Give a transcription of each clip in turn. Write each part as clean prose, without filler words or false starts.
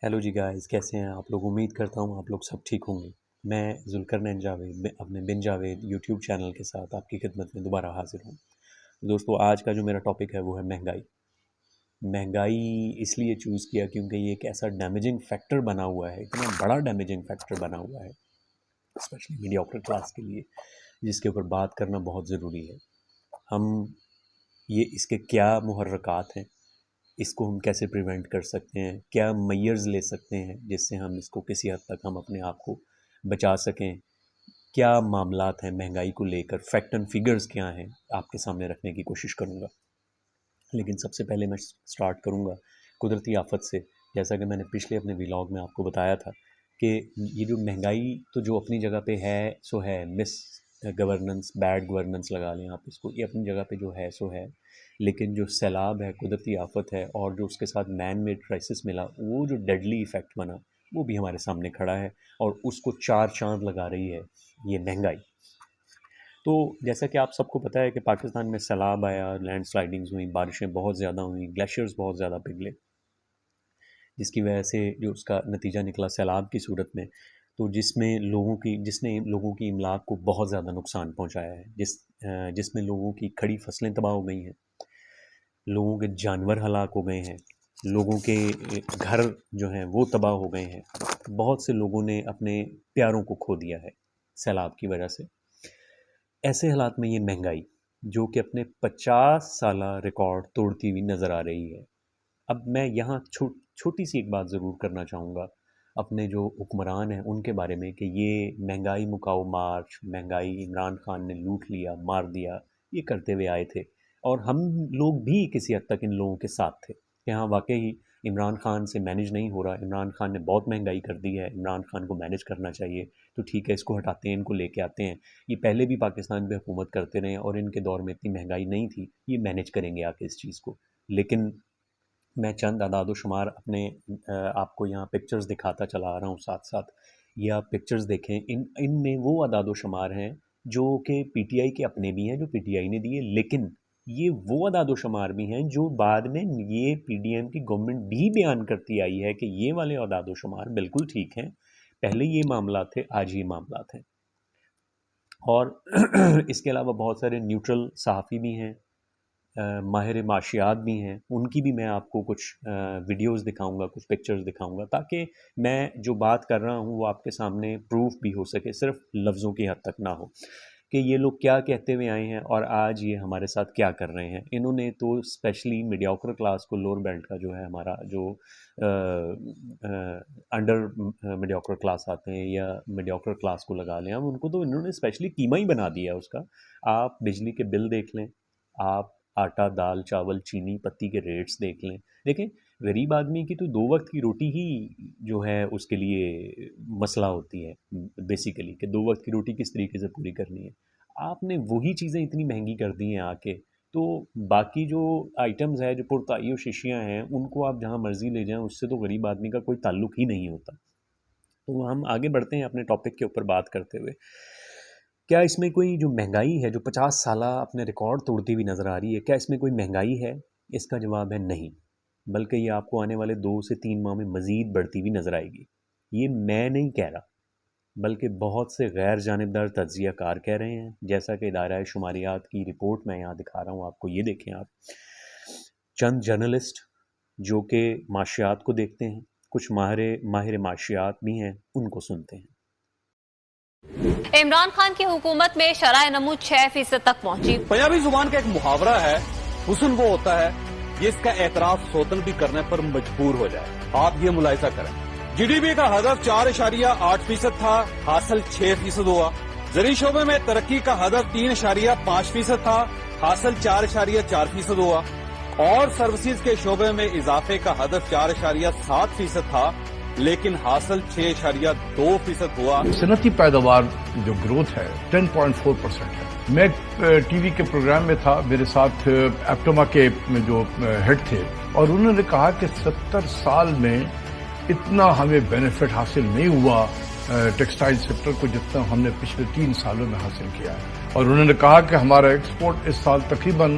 Hello جی guys, کیسے ہیں آپ لوگ؟ امید کرتا ہوں آپ لوگ سب ٹھیک ہوں گے۔ میں ذوالقرنین جاوید اپنے بن جاوید یوٹیوب چینل کے ساتھ آپ کی خدمت میں دوبارہ حاضر ہوں۔ دوستو، آج کا جو میرا ٹاپک ہے وہ ہے مہنگائی۔ مہنگائی اس لیے چوز کیا کیونکہ یہ ایک ایسا ڈیمیجنگ فیکٹر بنا ہوا ہے، اتنا بڑا ڈیمیجنگ فیکٹر بنا ہوا ہے اسپیشلی میڈیوکر کلاس کے لیے، جس کے اوپر بات کرنا بہت ضروری ہے۔ ہم اس کے کیا محرکات ہیں، اس کو ہم کیسے پریونٹ کر سکتے ہیں، کیا میئرز لے سکتے ہیں جس سے ہم اس کو کسی حد تک ہم اپنے آپ کو بچا سکیں، کیا معاملات ہیں مہنگائی کو لے کر، فیکٹ اینڈ فگرز کیا ہیں، آپ کے سامنے رکھنے کی کوشش کروں گا۔ لیکن سب سے پہلے میں سٹارٹ کروں گا قدرتی آفت سے۔ جیسا کہ میں نے پچھلے اپنے ولاگ میں آپ کو بتایا تھا کہ یہ جو مہنگائی تو جو اپنی جگہ پہ ہے سو ہے، مس گورننس، بیڈ گورننس لگا لیں آپ اس کو، یہ اپنی جگہ پہ جو ہے سو ہے، لیکن جو سیلاب ہے، قدرتی آفت ہے، اور جو اس کے ساتھ مین میڈ کرائسس ملا، وہ جو ڈیڈلی ایفیکٹ بنا، وہ بھی ہمارے سامنے کھڑا ہے، اور اس کو چار چاند لگا رہی ہے یہ مہنگائی۔ تو جیسا کہ آپ سب کو پتہ ہے کہ پاکستان میں سیلاب آیا، لینڈ سلائڈنگز ہوئیں، بارشیں بہت زیادہ ہوئیں، گلیشیئرز بہت زیادہ پگھلے، جس کی وجہ سے جو اس کا نتیجہ نکلا سیلاب کی صورت میں، تو جس نے لوگوں کی املاک کو بہت زیادہ نقصان پہنچایا ہے، جس میں لوگوں کی کھڑی فصلیں تباہ ہو گئی ہیں، لوگوں کے جانور ہلاک ہو گئے ہیں، لوگوں کے گھر جو ہیں وہ تباہ ہو گئے ہیں، بہت سے لوگوں نے اپنے پیاروں کو کھو دیا ہے سیلاب کی وجہ سے۔ ایسے حالات میں یہ مہنگائی جو کہ اپنے 50 سالہ ریکارڈ توڑتی ہوئی نظر آ رہی ہے۔ اب میں یہاں چھوٹی سی ایک بات ضرور کرنا چاہوں گا اپنے جو حکمران ہیں ان کے بارے میں، کہ یہ مہنگائی مکاؤ مارچ، مہنگائی عمران خان نے لوٹ لیا، مار دیا، یہ کرتے ہوئے آئے تھے، اور ہم لوگ بھی کسی حد تک ان لوگوں کے ساتھ تھے کہ ہاں واقعی عمران خان سے مینیج نہیں ہو رہا، عمران خان نے بہت مہنگائی کر دی ہے، عمران خان کو مینیج کرنا چاہیے، تو ٹھیک ہے اس کو ہٹاتے ہیں، ان کو لے کے آتے ہیں، یہ پہلے بھی پاکستان پہ حکومت کرتے رہے اور ان کے دور میں اتنی مہنگائی نہیں تھی، یہ مینیج کریں گے آ کے اس چیز کو۔ لیکن میں چند اعداد و شمار اپنے آپ کو یہاں پکچرز دکھاتا چلا آ رہا ہوں ساتھ ساتھ، یہ آپ پکچرز دیکھیں، ان میں وہ اعداد و شمار ہیں جو کہ پی ٹی آئی کے اپنے بھی ہیں، جو پی ٹی آئی نے دیے، لیکن یہ وہ اعداد و شمار بھی ہیں جو بعد میں یہ پی ڈی ایم کی گورنمنٹ بھی بیان کرتی آئی ہے کہ یہ والے اعداد و شمار بالکل ٹھیک ہیں، پہلے یہ معاملات تھے، آج یہ معاملات ہیں۔ اور اس کے علاوہ بہت سارے نیوٹرل صحافی بھی ہیں، ماہر معاشیات بھی ہیں، ان کی بھی میں آپ کو کچھ ویڈیوز دکھاؤں گا، کچھ پکچرز دکھاؤں گا، تاکہ میں جو بات کر رہا ہوں وہ آپ کے سامنے پروف بھی ہو سکے، صرف لفظوں کی حد تک نہ ہو، کہ یہ لوگ کیا کہتے ہوئے آئے ہیں اور آج یہ ہمارے ساتھ کیا کر رہے ہیں۔ انہوں نے تو اسپیشلی میڈیوکر کلاس کو، لوور بیلٹ کا جو ہے ہمارا جو انڈر میڈیوکر کلاس آتے ہیں یا میڈیوکر کلاس کو لگا لیں ہم، ان کو تو انہوں نے اسپیشلی قیمہ ہی بنا دیا اس کا۔ آپ بجلی کے بل دیکھ لیں، آپ آٹا، دال، چاول، چینی، پتی کے ریٹس دیکھ لیں، دیکھیں غریب آدمی کی تو 2 وقت کی روٹی ہی جو ہے اس کے لیے مسئلہ ہوتی ہے بیسیکلی، کہ 2 وقت کی روٹی کس طریقے سے پوری کرنی ہے۔ آپ نے وہی چیزیں اتنی مہنگی کر دی ہیں آ کے، تو باقی جو آئٹمز ہے، جو پرتائی و شیشیاں ہیں، ان کو آپ جہاں مرضی لے جائیں، اس سے تو غریب آدمی کا کوئی تعلق ہی نہیں ہوتا۔ تو ہم آگے بڑھتے ہیں اپنے ٹاپک کے اوپر بات کرتے ہوئے۔ کیا اس میں کوئی جو مہنگائی ہے جو 50 سالہ اپنے ریکارڈ توڑتی ہوئی نظر آ رہی ہے، کیا اس میں کوئی مہنگائی ہے؟ اس کا جواب ہے نہیں، بلکہ یہ آپ کو آنے والے 2 سے 3 ماہ میں مزید بڑھتی ہوئی نظر آئے گی۔ یہ میں نہیں کہہ رہا، بلکہ بہت سے غیر جانبدار تجزیہ کار کہہ رہے ہیں، جیسا کہ ادارہ شماریات کی رپورٹ میں یہاں دکھا رہا ہوں آپ کو، یہ دیکھیں آپ، چند جرنلسٹ جو کہ معاشیات کو دیکھتے ہیں، کچھ ماہر معاشیات بھی ہیں، ان کو سنتے ہیں۔ عمران خان کی حکومت میں شرح نمو 6% تک پہنچی۔ پنجابی زبان کا ایک محاورہ ہے، حسن وہ ہوتا ہے جس کا اعتراف سوتن بھی کرنے پر مجبور ہو جائے۔ آپ یہ ملاحظہ کریں، جی ڈی پی کا ہدف 4.8% تھا، حاصل 6% ہوا۔ زرعی شعبے میں ترقی کا ہدف 3.5% تھا، حاصل 4.4% ہوا، اور سروسز کے شعبے میں اضافے کا ہدف 4.7% تھا، لیکن حاصل 6.2% ہوا۔ صنعتی پیداوار جو گروتھ ہے 10.4% ہے۔ میں ٹی وی کے پروگرام میں تھا، میرے ساتھ ایپٹوما کے جو ہیڈ تھے، اور انہوں نے کہا کہ 70 سال میں اتنا ہمیں بینیفٹ حاصل نہیں ہوا ٹیکسٹائل سیکٹر کو جتنا ہم نے پچھلے 3 سالوں میں حاصل کیا ہے، اور انہوں نے کہا کہ ہمارا ایکسپورٹ اس سال تقریباً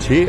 6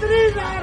30,000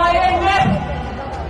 IMF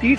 30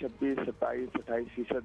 26-27-28%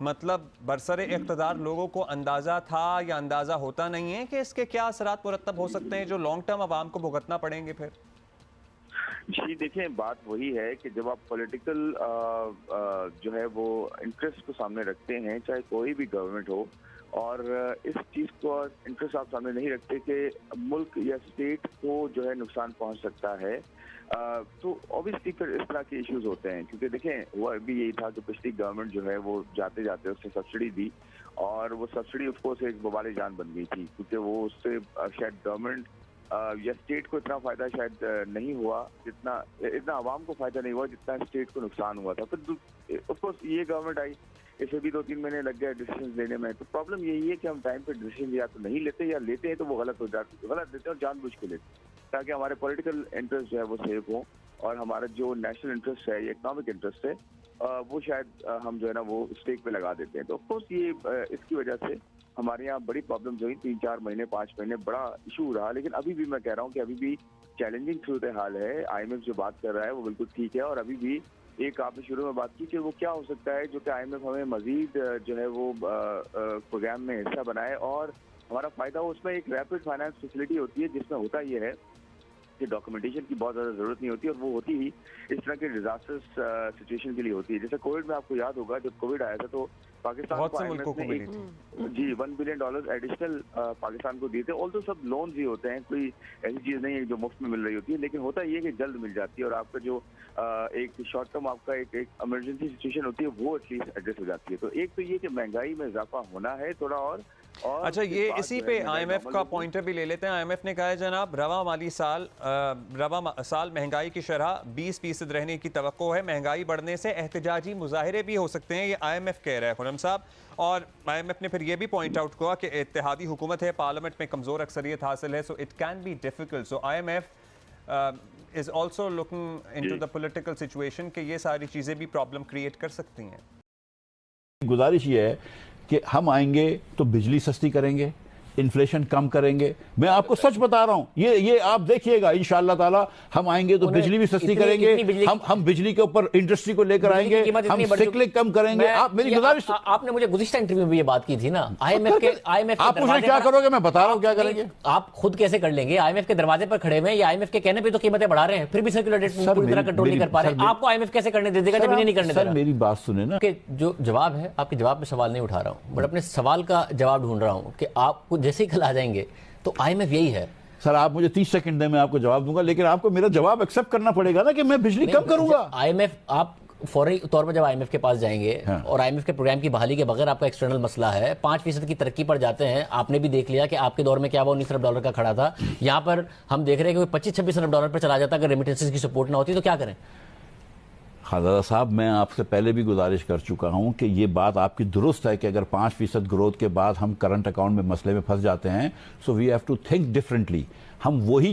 مطلب برسر اقتدار لوگوں کو اندازہ تھا یا اندازہ ہوتا نہیں ہے کہ اس کے کیا اثرات مرتب ہو سکتے ہیں جو لانگ ٹرم عوام کو بھگتنا پڑیں گے پھر؟ جی دیکھیں، بات وہی ہے کہ جب آپ پولیٹیکل جو ہے وہ انٹرسٹ کو سامنے رکھتے ہیں، چاہے کوئی بھی گورنمنٹ ہو، اور اس چیز کو انٹرسٹ آپ سامنے نہیں رکھتے کہ ملک یا اسٹیٹ کو جو ہے نقصان پہنچ سکتا ہے، تو اوبیسلی پھر اس طرح کے ایشوز ہوتے ہیں. کیونکہ دیکھیں، وہ ابھی یہی تھا کہ پچھلی گورنمنٹ جو ہے وہ جاتے جاتے اس سے سبسڈی دی، اور وہ سبسڈی آف کورس ایک وبال جان بن گئی تھی، کیونکہ وہ اس سے شاید گورنمنٹ یا اسٹیٹ کو اتنا فائدہ شاید نہیں ہوا، اتنا عوام کو فائدہ نہیں ہوا جتنا اسٹیٹ کو نقصان ہوا تھا. پھر آف کورس یہ گورنمنٹ آئی، اسے بھی 2-3 مہینے لگ گئے ڈیسیژن لینے میں. تو پرابلم یہی ہے کہ ہم ٹائم پہ ڈیسیژن یا تو نہیں لیتے، یا لیتے ہیں تو وہ غلط ہو جاتے، غلط لیتے ہیں اور جان بوجھ کے لیتے ہیں، تاکہ ہمارے پولیٹیکل انٹرسٹ جو ہے وہ سیف ہوں، اور ہمارا جو نیشنل انٹرسٹ ہے یا اکنامک انٹرسٹ ہے وہ شاید ہم جو ہے نا وہ اسٹیک پہ لگا دیتے ہیں. تو آف کورس یہ اس کی وجہ سے ہمارے یہاں بڑی پرابلمز ہوئی، 3-4 مہینے 5 مہینے بڑا ایشو رہا. لیکن ابھی بھی میں کہہ رہا ہوں کہ ابھی بھی چیلنجنگ صورتحال ہے. آئی ایم ایف جو بات کر رہا ہے وہ بالکل ٹھیک ہے، اور ابھی بھی ایک آپ نے شروع میں بات کی کہ وہ کیا ہو سکتا ہے جو کہ آئی ایم ایف ہمیں مزید جو ہے وہ پروگرام میں حصہ بنائے اور ہمارا فائدہ ہو. اس میں ایک ریپڈ فائنانس فیسلٹی ہوتی ہے جس میں ہوتا یہ ہے کہ ڈاکومنٹیشن کی بہت زیادہ ضرورت نہیں ہوتی، اور وہ ہوتی ہی اس طرح کے ڈیزاسٹر سچویشن کے لیے ہوتی ہے. جیسے کووڈ میں آپ کو یاد ہوگا جب کووڈ آیا تھا تو پاکستان کو جی $1 بلین ایڈیشنل پاکستان کو دیے تھے. آل تو سب لونز ہی ہوتے ہیں، کوئی ایسی چیز نہیں ہے جو مفت میں مل رہی ہوتی ہے، لیکن ہوتا یہ کہ جلد مل جاتی ہے، اور آپ کا جو ایک شارٹ ٹرم آپ کا ایک ایمرجنسی سچویشن ہوتی ہے وہ ایٹ لیسٹ ایڈریس ہو جاتی ہے. تو ایک تو یہ کہ مہنگائی میں اضافہ ہونا ہے تھوڑا، اور اچھا یہ اسی پہ آئی ایم ایف کا پوائنٹر بھی لے لیتے ہیں. آئی ایم ایف نے کہا ہے جناب رواں مالی سال مہنگائی کی شرح 20% رہنے کی توقع ہے. مہنگائی بڑھنے سے احتجاجی مظاہرے بھی ہو سکتے ہیں، یہ آئی ایم ایف کہہ رہا ہے خرم صاحب. اور آئی ایم ایف نے پھر یہ بھی پوائنٹ آؤٹ کیا کہ اتحادی حکومت ہے، پارلیمنٹ میں کمزور اکثریت حاصل ہے، so it can be difficult. So I M F is also looking into the political situation کہ یہ ساری چیزیں بھی پرابلم کریٹ کر سکتی ہیں. گزارش یہ ہے کہ ہم آئیں گے تو بجلی سستی کریں گے، انفلیشن کم کریں گے. میں آپ کو سچ بتا رہا ہوں، یہ آپ دیکھیے گا انشاءاللہ تعالی ہم آئیں گے تو بجلی بھی سستی کریں گے. ہم بجلی کے اوپر انڈسٹری کو لے کر آئیں گے، ہم سیکلنگ کم کریں گے. آپ میری گزارش، آپ نے مجھے گزشتہ انٹرویو میں یہ بات کی تھی نا آئی ایم ایف آپ مجھے کیا کرو گے، میں بتا رہا ہوں کیا کریں گے. آپ خود کیسے کر لیں گے؟ آئی ایم ایف کے دروازے پر کھڑے ہوئے ہیں، آئی ایم ایف کے کہنے پہ تو قیمتیں بڑھا رہے ہیں، پھر بھی سرکولر ریٹ پوری طرح کنٹرول نہیں کر پا رہے. آپ کو آئی ایم ایف کیسے کرنے دے گا جب انہیں نہیں کرنے دے رہا؟ میری بات سنیں نا، کہ جو جواب ہے آپ کے جواب میں سوال نہیں اٹھا رہا ہوں، بٹ اپنے سوال کا جواب ڈھونڈ رہا ہوں کہ آپ کو جیسے ہی کل آ جائیں گے تو آئی ایم ایف یہی ہے. سر آپ مجھے 30 سیکنڈ دیں، میں آپ کو جواب دوں گا، لیکن آپ کو میرا جواب ایکسپٹ کرنا پڑے گا نا کہ میں بجلی کم کروں گا. آئی ایم ایف آپ فوری طور پر جب آئی ایم ایف کے پاس جائیں گے اور آئی ایم ایف کے پروگرام کی بحالی کے بغیر آپ کا ایکسٹرنل مسئلہ ہے 5% کی ترقی پر جاتے ہیں. آپ نے بھی دیکھ لیا کہ آپ کے دور میں کیا وہ $19 ارب کا کھڑا تھا. یہاں پر ہم دیکھ رہے ہیں کہ وہ $25-26 ارب پر چلا جاتا اگر ریمیٹنسز کی سپورٹ نہ ہوتی تو کیا کریں؟ خزادہ صاحب میں آپ سے پہلے بھی گزارش کر چکا ہوں کہ یہ بات آپ کی درست ہے کہ اگر 5% گروتھ کے بعد ہم کرنٹ اکاؤنٹ میں مسئلے میں پھنس جاتے ہیں so we have to think differently. ہم وہی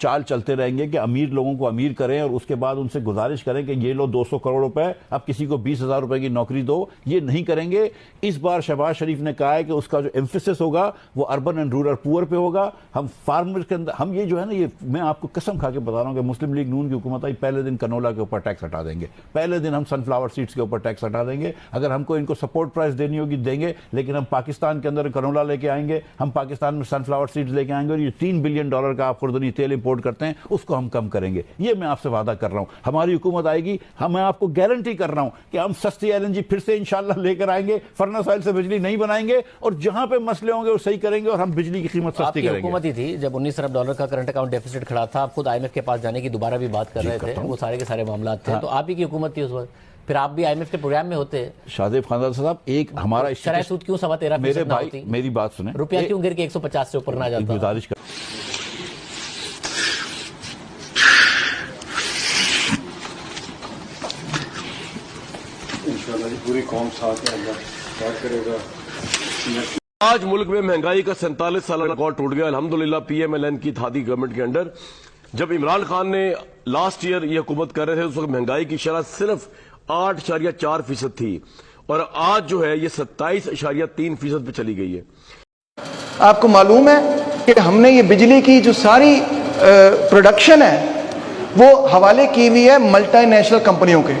چال چلتے رہیں گے کہ امیر لوگوں کو امیر کریں اور اس کے بعد ان سے گزارش کریں کہ یہ لو 200 کروڑ روپے اب کسی کو 20,000 روپے کی نوکری دو. یہ نہیں کریں گے. اس بار شہباز شریف نے کہا ہے کہ اس کا جو ایمفیسس ہوگا وہ اربن اینڈ رورل پور پہ ہوگا. ہم فارمر کے اندر ہم یہ جو ہے نا، یہ میں آپ کو قسم کھا کے بتا رہا ہوں کہ مسلم لیگ نون کی حکومت آئی پہلے دن کنولا کے اوپر ٹیکس ہٹا دیں گے، پہلے دن ہم سن فلاور سیڈز کے اوپر ٹیکس ہٹا دیں گے. اگر ہم کو ان کو سپورٹ پرائز دینی ہوگی دیں گے، لیکن ہم پاکستان کے اندر کنولا لے کے آئیں گے، ہم پاکستان میں سن فلاور سیڈز لے کے آئیں گے، اور یہ $3 بلین کا آپ خوردنی تیل امپورٹ کرتے ہیں اس کو ہم کم کریں گے. یہ میں آپ سے وعدہ کر رہا ہوں. ہماری حکومت آئے گی، میں آپ کو گارنٹی کر رہا ہوں کہ ہم سستی LNG پھر سے انشاءاللہ لے کر آئیں گے، فرنس آئل سے بجلی نہیں بنائیں گے، اور جہاں پہ مسئلے ہوں گے وہ صحیح کریں گے، اور ہم بجلی کی قیمت سستی کریں گے. آپ کی حکومت ہی تھی جب $19 ارب کا کرنٹ اکاؤنٹ ڈیفیسٹ کھڑا تھا، آپ خود آئی ایم ایف کے پاس جانے کی دوبارہ بھی بات کر رہے تھے، وہ سارے کے سارے معاملات تھے، تو آپ ہی کی حکومت تھی اس وقت، پھر آپ بھی آئی ایم ایف کے پروگرام میں ہوتے. شادیب خاندان صاحب ایک ہمارا شرح سود کیوں 13.5% نہ ہوتی؟ میری بات سنیں، روپیہ کیوں گر کے 150 سے اوپر نہ جاتا؟ گزارش کر پوری قوم ساتھ بات کرے گا. آج ملک میں مہنگائی کا 47 سالہ ریکارڈ ٹوٹ گیا الحمدللہ PMLN کی اتحادی گورنمنٹ کے انڈر. جب عمران خان نے لاسٹ ایئر یہ حکومت کر رہے تھے اس وقت مہنگائی کی شرح صرف 8.4% تھی، اور آج جو ہے یہ 27.3% پہ چلی گئی ہے. آپ کو معلوم ہے کہ ہم نے یہ بجلی کی جو ساری پروڈکشن ہے وہ حوالے کی ہوئی ہے ملٹی نیشنل کمپنیوں کے.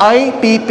IPP,